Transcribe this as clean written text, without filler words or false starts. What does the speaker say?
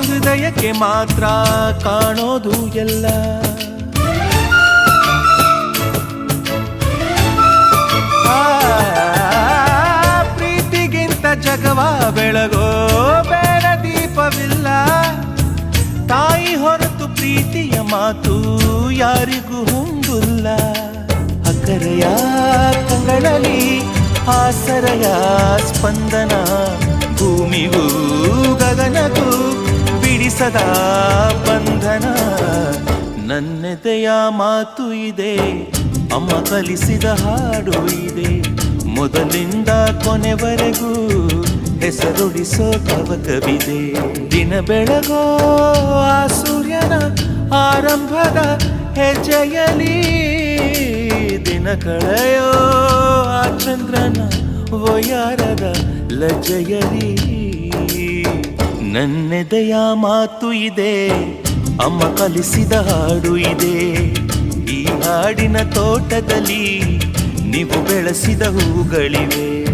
ಹೃದಯಕ್ಕೆ ಮಾತ್ರ ಕಾಣೋದು ಎಲ್ಲ. ಪ್ರೀತಿಗಿಂತ ಜಗವ ಬೆಳಗೋ ಬೇಡ ದೀಪವಿಲ್ಲ. ತಾಯಿ ಹೊರತು ಪ್ರೀತಿಯ ಮಾತು ಯಾರಿಗೂ ಹೊಂದಿಲ್ಲ. ಅಕ್ಕರೆಯ ಕಂಗಳಲ್ಲಿ ಆಸರೆಯ ಸ್ಪಂದನ, ಭೂಮಿಗೂ ಗಗನಗೂ ಬಿಡಿಸದ ಬಂಧನ. ನನ್ನೆದೆಯ ಮಾತು ಇದೆ, ಅಮ್ಮ ಕಲಿಸಿದ ಹಾಡು ಇದೆ. ಮೊದಲಿಂದ ಕೊನೆವರೆಗೂ ಹೆಸರುಡಿಸೋ ತವಕವಿದೆ. ದಿನ ಬೆಳಗೋ ಆ ಸೂರ್ಯನ ಆರಂಭದ ಹೆಜ್ಜೆಯಲಿ, ದಿನ ಕಳೆಯೋ ಆ ಚಂದ್ರನ ವಯಾರದ ಲಜ್ಜೆಯಲಿ. ನನ್ನೆದೆಯ ಮಾತು ಇದೆ, ಅಮ್ಮ ಕಲಿಸಿದ ಹಾಡು ಇದೆ. ಈ ಹಾಡಿನ ತೋಟದಲ್ಲಿ ನೀವು ಬೆಳೆಸಿದ ಹೂಗಳಿವೆ.